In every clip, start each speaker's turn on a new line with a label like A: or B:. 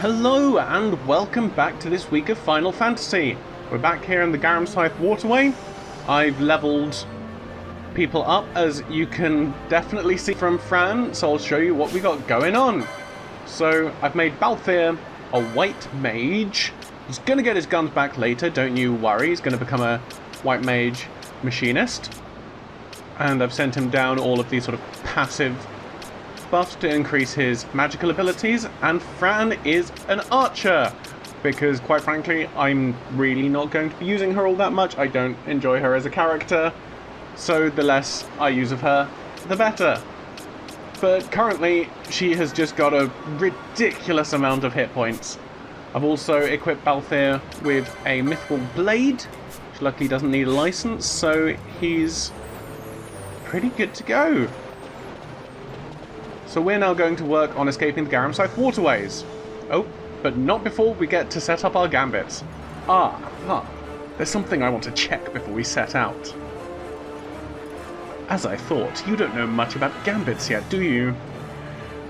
A: Hello and welcome back to this week of Final Fantasy. We're back here in the Garamscythe Waterway. I've leveled people up, as you can definitely see from Fran, so I'll show you what we got going on. So I've made Balthier a white mage. He's going to get his guns back later, don't you worry. He's going to become a white mage machinist. And I've sent him down all of these sort of passive buffs to increase his magical abilities, and Fran is an archer, because quite frankly I'm really not going to be using her all that much. I don't enjoy her as a character, so the less I use of her, the better. But currently she has just got a ridiculous amount of hit points. I've also equipped Balthier with a mythical blade, which luckily doesn't need a license, so he's pretty good to go. So we're now going to work on escaping the Garamscythe waterways. Oh, but not before we get to set up our gambits. There's something I want to check before we set out. As I thought, you don't know much about gambits yet, do you?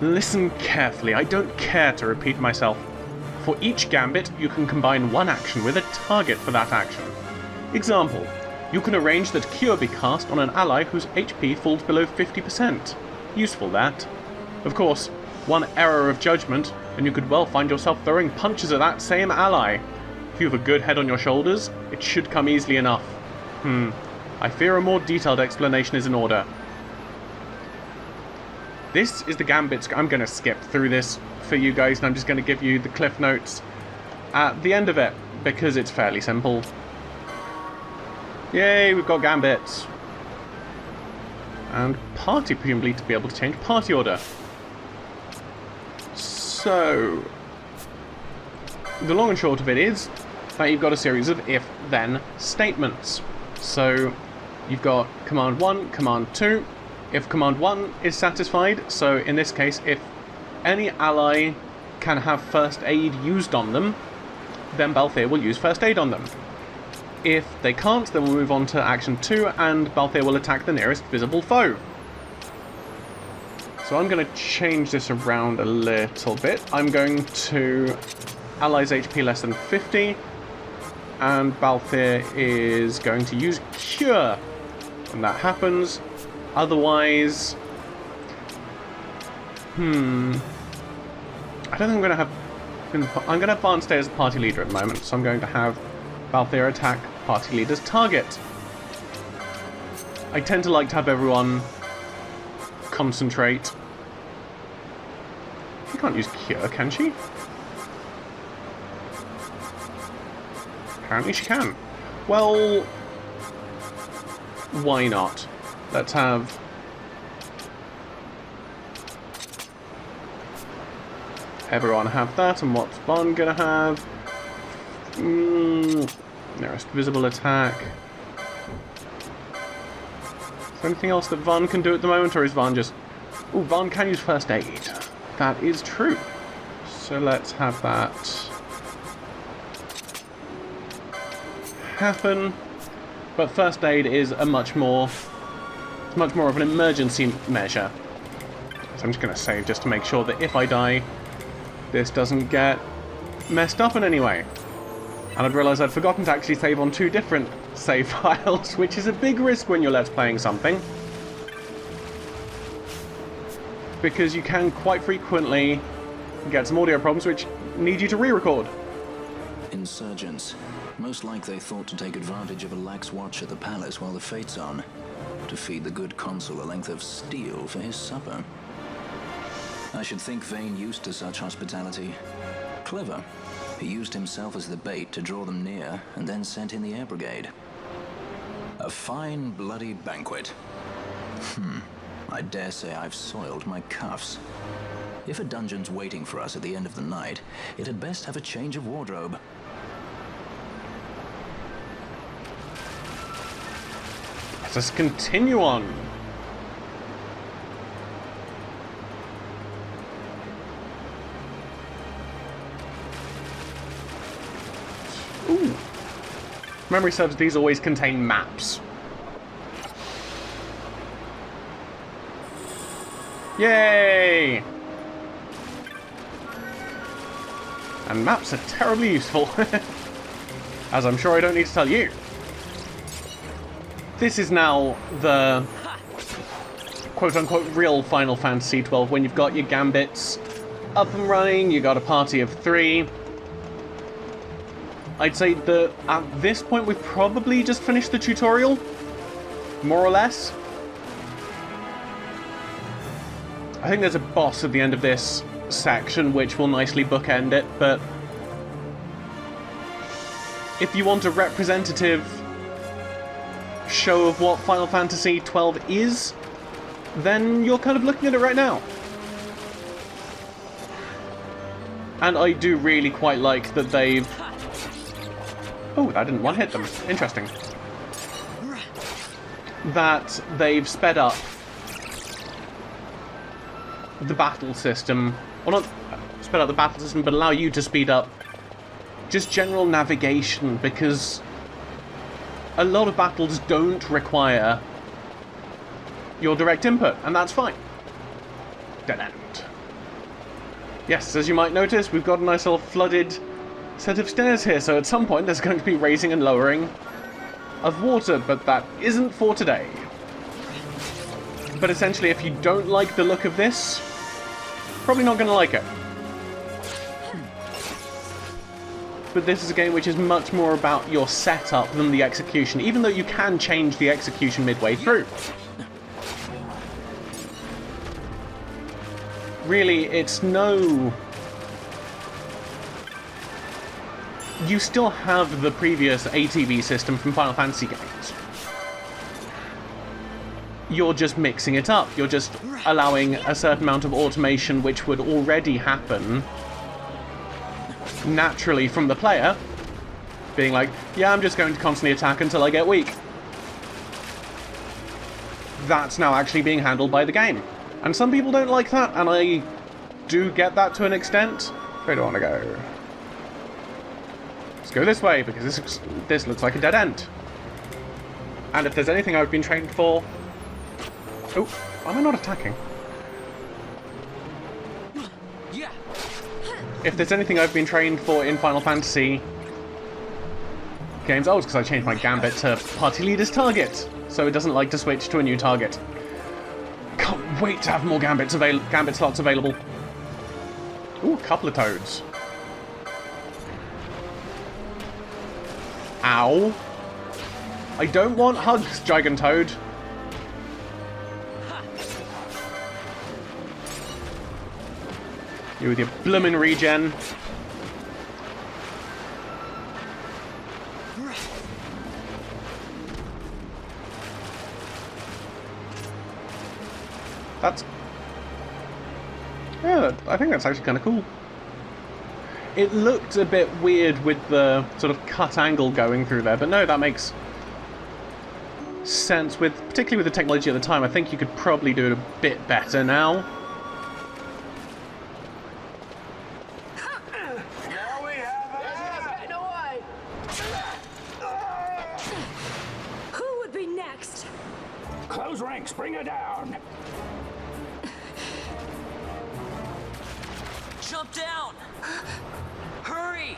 A: Listen carefully, I don't care to repeat myself. For each gambit, you can combine one action with a target for that action. Example, you can arrange that Cure be cast on an ally whose HP falls below 50%. Useful, that. Of course, one error of judgment, and you could well find yourself throwing punches at that same ally. If you have a good head on your shoulders, it should come easily enough. I fear a more detailed explanation is in order. This is the gambits. I'm going to skip through this for you guys, and I'm just going to give you the cliff notes at the end of it, because it's fairly simple. Yay, we've got gambits. And party, presumably to be able to change party order. So, the long and short of it is that you've got a series of if-then statements. So, you've got command 1, command 2. If command 1 is satisfied, so in this case, if any ally can have first aid used on them, then Balthier will use first aid on them. If they can't, then we'll move on to action 2, and Balthier will attack the nearest visible foe. So I'm going to change this around a little bit. I'm going to allies HP less than 50, and Balthier is going to use Cure when that happens. Otherwise, I don't think I'm going to have... I'm going to have Vaughn stay as a party leader at the moment, so I'm going to have Balthier attack party leader's target. I tend to like to have everyone concentrate. She can't use Cure, can she? Apparently she can. Well, why not? Let's have... everyone have that, and what's Vaughn gonna have? Nearest visible attack. Is there anything else that Vaughn can do at the moment, or is Vaughn just... Oh, Vaughn can use first aid. That is true. So let's have that happen. But first aid is a much more of an emergency measure. So I'm just going to save just to make sure that if I die, this doesn't get messed up in any way. And I've realised I'd forgotten to actually save on 2 different save files, which is a big risk when you're let's playing something. Because you can quite frequently get some audio problems which need you to re-record.
B: Insurgents. Most like they thought to take advantage of a lax watch at the palace while the fate's on, to feed the good consul a length of steel for his supper. I should think Vane used to such hospitality. Clever. He used himself as the bait to draw them near, and then sent in the air brigade. A fine bloody banquet. I dare say I've soiled my cuffs. If a dungeon's waiting for us at the end of the night, it had best have a change of wardrobe.
A: Let us continue on. Ooh. Memory serves, these always contain maps. Yay! And maps are terribly useful. As I'm sure I don't need to tell you. This is now the quote-unquote real Final Fantasy XII, when you've got your gambits up and running, you got a party of 3. I'd say that at this point we've probably just finished the tutorial, more or less. I think there's a boss at the end of this section which will nicely bookend it, but if you want a representative show of what Final Fantasy XII is, then you're kind of looking at it right now. And I do really quite like that they've... Oh, that didn't one-hit them. Interesting. That they've sped up the battle system. Well, not sped up the battle system, but allow you to speed up just general navigation, because a lot of battles don't require your direct input, and that's fine. Dead end. Yes, as you might notice, we've got a nice little flooded set of stairs here, so at some point there's going to be raising and lowering of water, but that isn't for today. But essentially, if you don't like the look of this, probably not going to like it. But this is a game which is much more about your setup than the execution, even though you can change the execution midway through. Really, it's no... You still have the previous ATB system from Final Fantasy games. You're just mixing it up. You're just allowing a certain amount of automation which would already happen naturally from the player, being like, yeah, I'm just going to constantly attack until I get weak. That's now actually being handled by the game. And some people don't like that, and I do get that to an extent. Where do I want to go? Let's go this way, because this looks like a dead end. And if there's anything I've been trained for... Oh, am I not attacking? If there's anything I've been trained for in Final Fantasy games... Oh, it's because I changed my gambit to party leader's target, so it doesn't like to switch to a new target. Can't wait to have more gambit slots available. Ooh, a couple of toads. Ow. I don't want hugs, Gigantoad. You with your bloomin' regen. That's... Yeah, I think that's actually kind of cool. It looked a bit weird with the sort of cut angle going through there, but no, that makes sense, particularly with the technology at the time. I think you could probably do it a bit better now.
C: Who would be next?
D: Close ranks, bring her down.
E: Jump down! Hurry!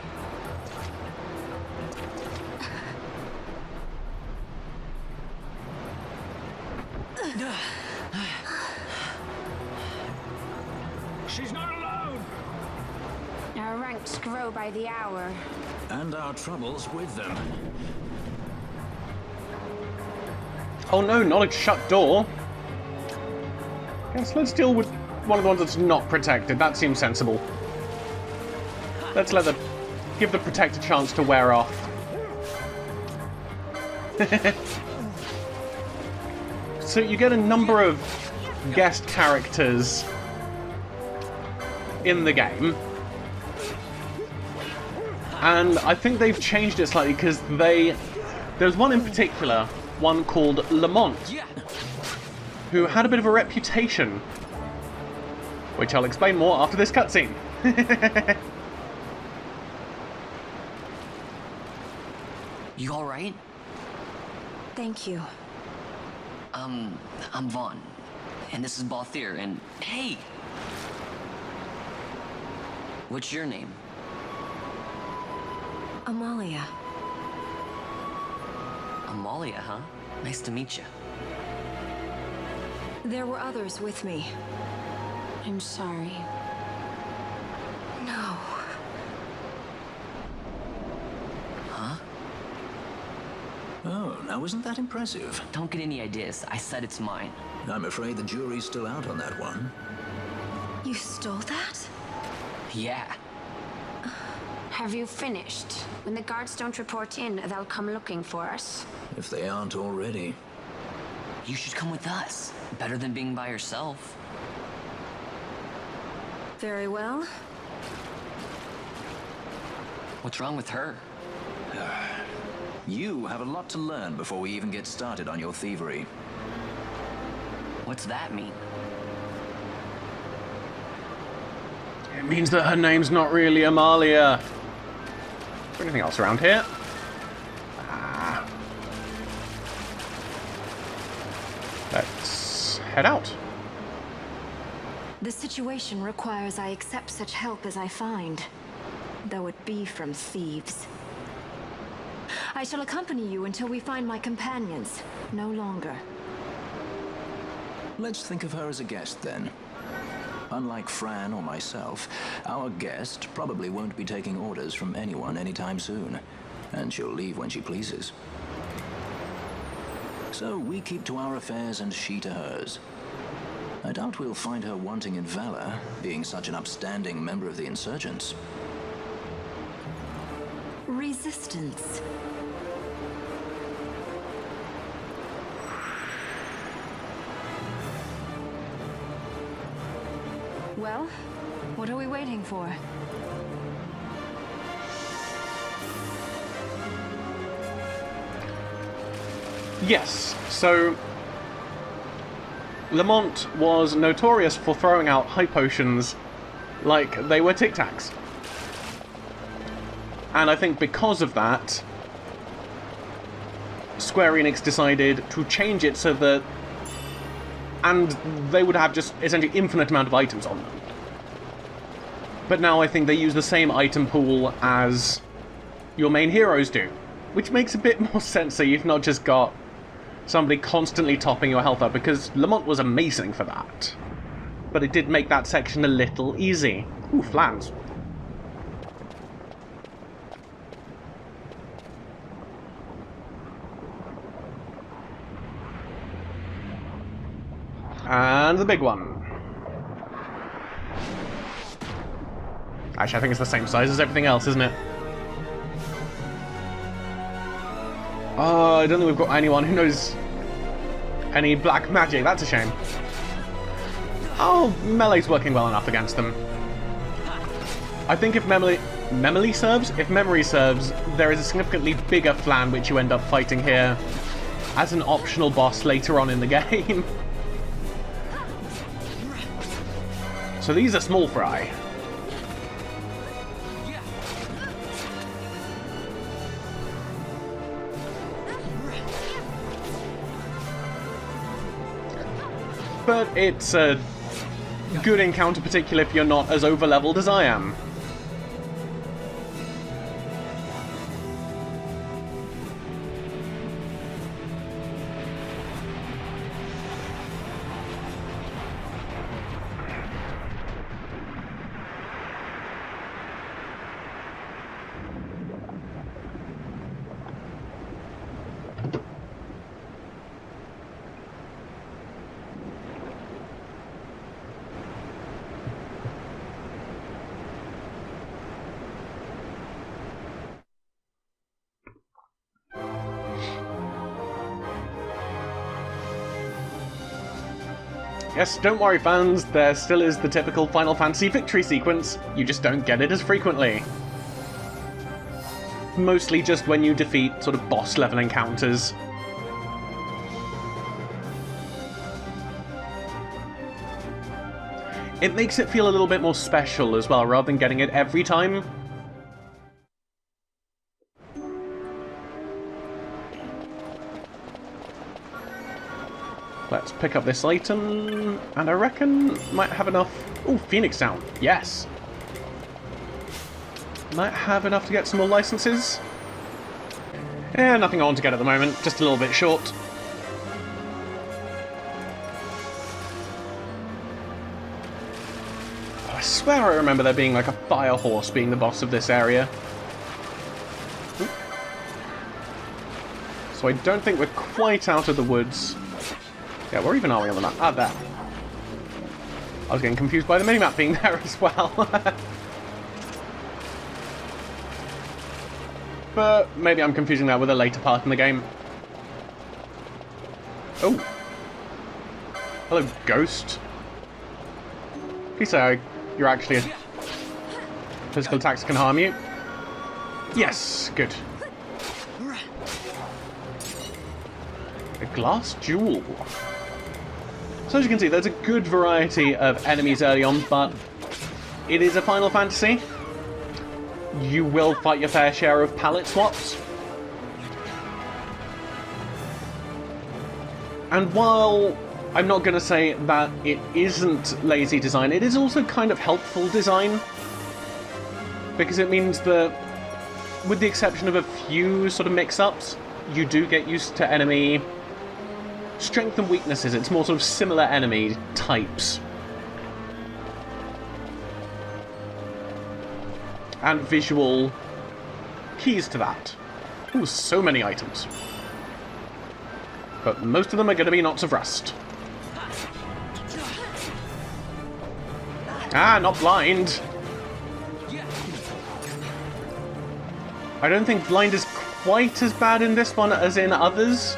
D: She's not alone.
C: Our ranks grow by the hour.
B: And our troubles with them.
A: Oh no, not a shut door. Yes, let's deal with one of the ones that's not protected. That seems sensible. Let's give the protect a chance to wear off. So you get a number of guest characters in the game. And I think they've changed it slightly because there's one in particular, one called Lamont, who had a bit of a reputation, which I'll explain more after this cutscene.
E: You alright?
C: Thank you.
E: I'm Vaughn. And this is Balthier, and hey! What's your name?
C: Amalia.
E: Amalia, huh? Nice to meet you.
C: There were others with me. I'm sorry. No.
E: Huh?
B: Oh, now isn't that impressive?
E: Don't get any ideas. I said it's mine.
B: I'm afraid the jury's still out on that one.
C: You stole that?
E: Yeah.
C: Have you finished? When the guards don't report in, they'll come looking for us.
B: If they aren't already.
E: You should come with us. Better than being by yourself.
C: Very well.
E: What's wrong with her?
B: You have a lot to learn before we even get started on your thievery.
E: What's that mean?
A: It means that her name's not really Amalia. Is there anything else around here? Ah. Let's head out.
C: The situation requires I accept such help as I find, though it be from thieves. I shall accompany you until we find my companions, no longer.
B: Let's think of her as a guest, then. Unlike Fran or myself, our guest probably won't be taking orders from anyone anytime soon, and she'll leave when she pleases. So we keep to our affairs and she to hers. I doubt we'll find her wanting in valor, being such an upstanding member of the insurgents.
C: Resistance. Well, what are we waiting for?
A: Yes, so Lamont was notorious for throwing out high potions like they were Tic Tacs. And I think because of that, Square Enix decided to change it so that... and they would have just essentially infinite amount of items on them. But now I think they use the same item pool as your main heroes do, which makes a bit more sense so you've not just got somebody constantly topping your health up, because Lamont was amazing for that. But it did make that section a little easy. Ooh, flans. And the big one. Actually, I think it's the same size as everything else, isn't it? Oh, I don't think we've got anyone who knows any black magic. That's a shame. Oh, melee's working well enough against them. I think if memory serves, there is a significantly bigger flan which you end up fighting here as an optional boss later on in the game. So these are small fry. But it's a good encounter, particularly if you're not as over-leveled as I am. Yes, don't worry fans, there still is the typical Final Fantasy victory sequence, you just don't get it as frequently. Mostly just when you defeat sort of boss level encounters. It makes it feel a little bit more special as well, rather than getting it every time. Let's pick up this item, and I reckon might have enough... Ooh, Phoenix Down, yes! might have enough to get some more licenses. Yeah, nothing I want to get at the moment, just a little bit short. I swear I remember there being like a fire horse being the boss of this area. Oop. So I don't think we're quite out of the woods. Yeah, where even are we on the map? Ah, there. I was getting confused by the minimap being there as well. But maybe I'm confusing that with a later part in the game. Oh. Hello, ghost. Please say you're actually a... Physical attacks can harm you. Yes, good. A glass jewel. So as you can see, there's a good variety of enemies early on, but it is a Final Fantasy. You will fight your fair share of palette swaps. And while I'm not going to say that it isn't lazy design, it is also kind of helpful design. Because it means that, with the exception of a few sort of mix-ups, you do get used to enemy strength and weaknesses. It's more sort of similar enemy types. And visual keys to that. Ooh, so many items. But most of them are going to be knots of rust. Ah, not blind. I don't think blind is quite as bad in this one as in others.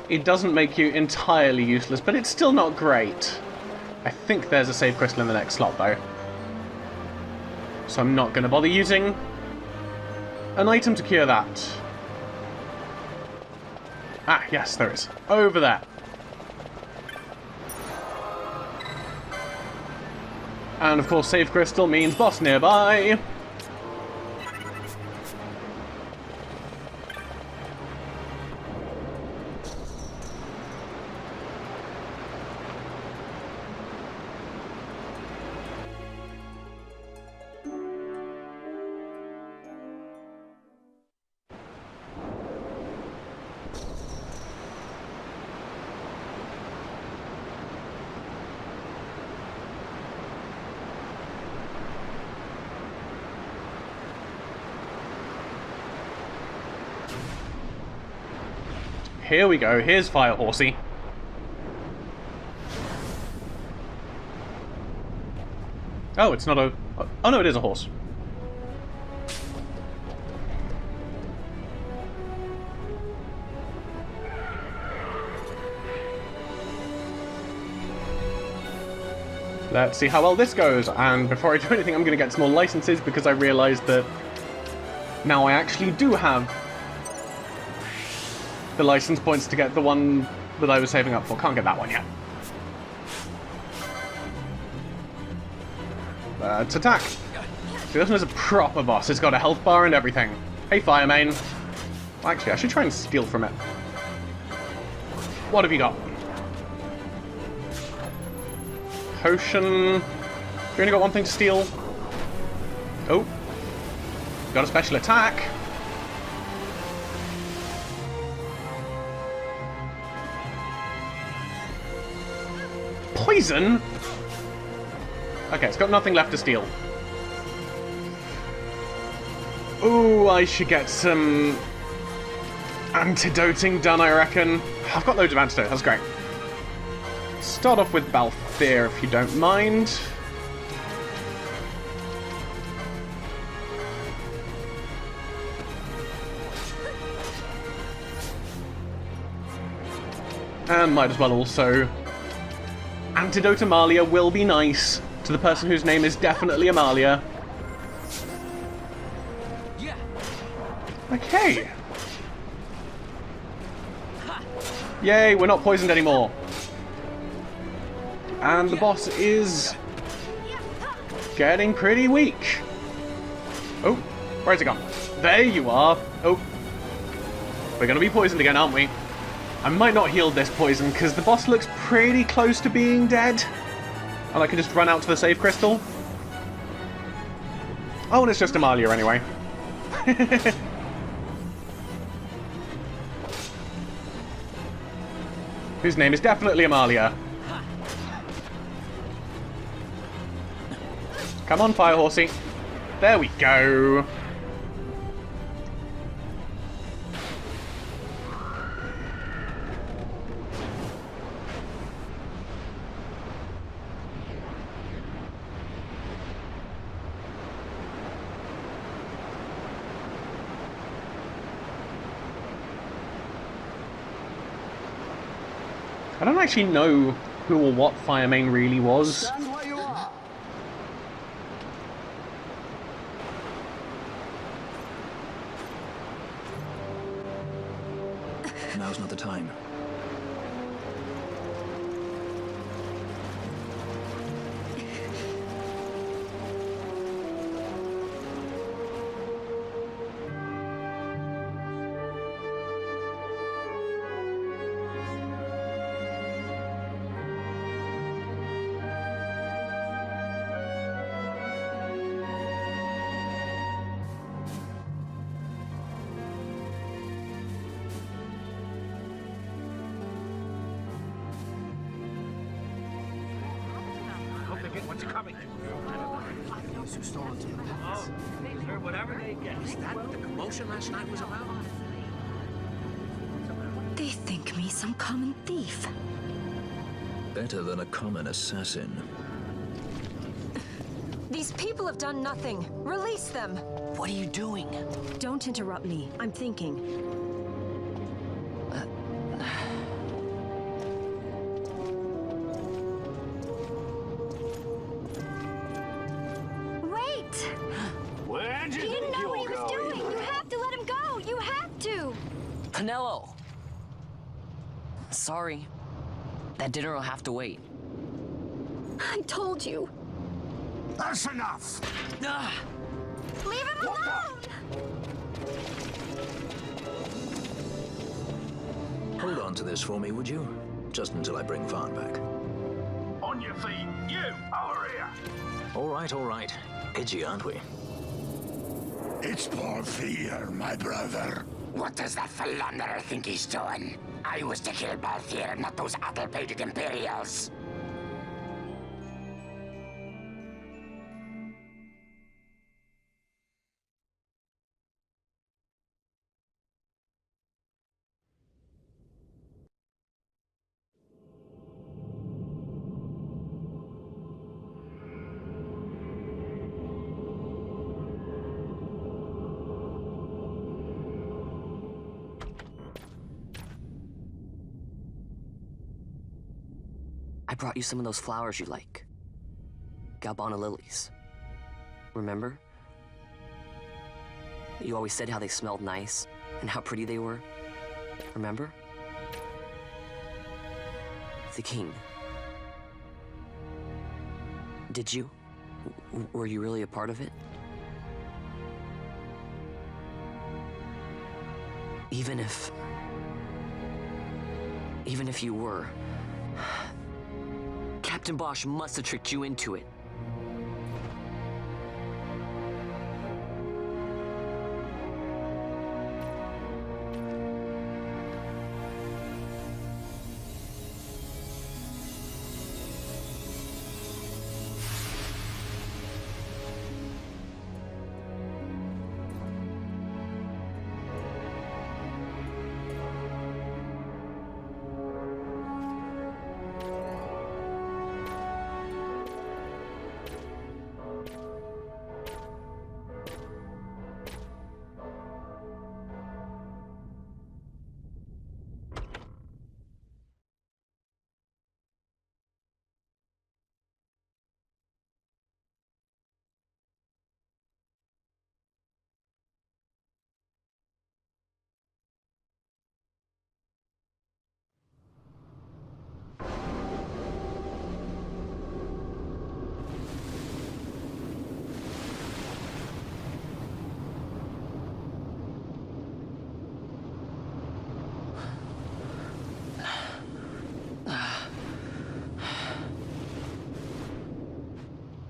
A: It doesn't make you entirely useless, but it's still not great. I think there's a save crystal in the next slot, though. So I'm not going to bother using an item to cure that. Ah, yes, there is. Over there. And of course, save crystal means boss nearby. Here we go, here's Fire Horsey. Oh, it's not a... Oh no, it is a horse. Let's see how well this goes, and before I do anything I'm going to get some more licenses because I realised that now I actually do have the license points to get the one that I was saving up for. Can't get that one yet. Let's attack. See, this one is a proper boss. It's got a health bar and everything. Hey, Firemain. Well, actually, I should try and steal from it. What have you got? Potion. You only got one thing to steal. Oh. Got a special attack. Poison? Okay, it's got nothing left to steal. Ooh, I should get some antidoting done, I reckon. I've got loads of antidote, that's great. Start off with Balthier, if you don't mind. And might as well also... Antidote Amalia will be nice to the person whose name is definitely Amalia. Okay. Yay, we're not poisoned anymore. And the boss is getting pretty weak. Oh, where's it gone? There you are. Oh. We're gonna be poisoned again, aren't we? I might not heal this poison, because the boss looks pretty close to being dead. And I can just run out to the save crystal. Oh, and it's just Amalia anyway. Whose name is definitely Amalia. Come on, fire horsey. There we go. I don't actually know who or what Fire Main really was.
D: Stand where you are.
B: Now's not the time.
D: Hope they get what's coming. Oh, or whatever they get. Is that what the commotion last night was about?
C: They think me some common thief.
B: Better than a common assassin.
C: These people have done nothing. Release them.
E: What are you doing?
C: Don't interrupt me. I'm thinking. Wait!
D: Where'd you
C: He didn't
D: think
C: know what he
D: you were
C: was
D: going?
C: doing. You have to let him go. You have to.
E: Canelo! Sorry. That dinner will have to wait.
C: I told you.
D: That's enough.
E: Ah!
C: Leave him alone!
B: Hold on to this for me, would you? Just until I bring Vaughn back.
D: On your feet. You, over here.
B: All right. Edgy, aren't we?
F: It's Paul Fear, my brother.
G: What does that philanderer think he's doing? I was to kill Balthier, not those addle-pated Imperials.
E: I brought you some of those flowers you like. Galbana lilies. Remember? You always said how they smelled nice and how pretty they were. Remember? The king. Did you? Were you really a part of it? Even if you were, Captain Bosch must have tricked you into it.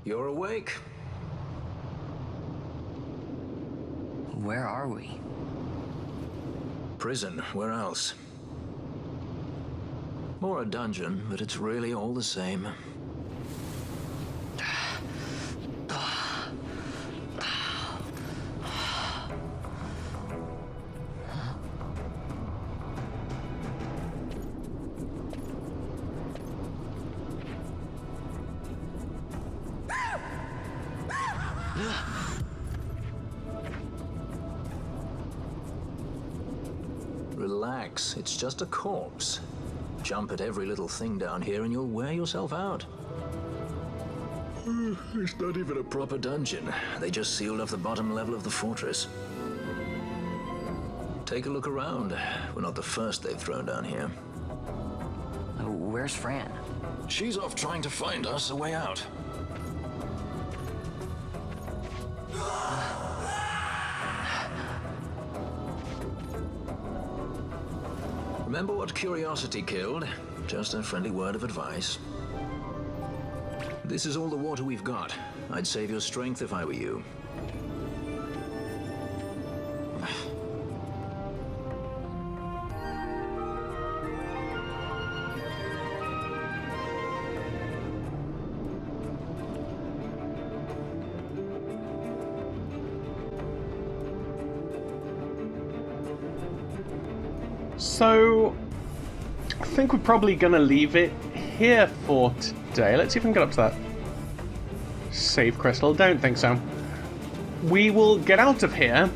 B: You're awake.
E: Where are we?
B: Prison, where else? Or a dungeon, but it's really all the same. Relax, it's just a corpse. Jump at every little thing down here and you'll wear yourself out. It's not even a proper dungeon. They just sealed off the bottom level of the fortress. Take a look around. We're not the first they've thrown down here.
E: Where's Fran?
B: She's off trying to find us a way out. Remember what curiosity killed? Just a friendly word of advice. This is all the water we've got. I'd save your strength if I were you.
A: So, I think we're probably going to leave it here for today. Let's see if we can get up to that save crystal. Don't think so. We will get out of here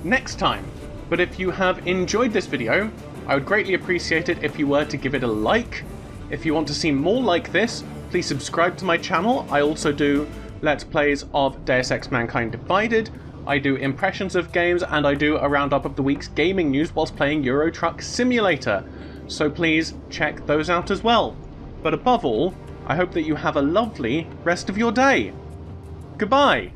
A: next time. But if you have enjoyed this video, I would greatly appreciate it if you were to give it a like. If you want to see more like this, please subscribe to my channel. I also do Let's Plays of Deus Ex Mankind Divided. I do impressions of games, and I do a roundup of the week's gaming news whilst playing Euro Truck Simulator. So please check those out as well. But above all, I hope that you have a lovely rest of your day. Goodbye!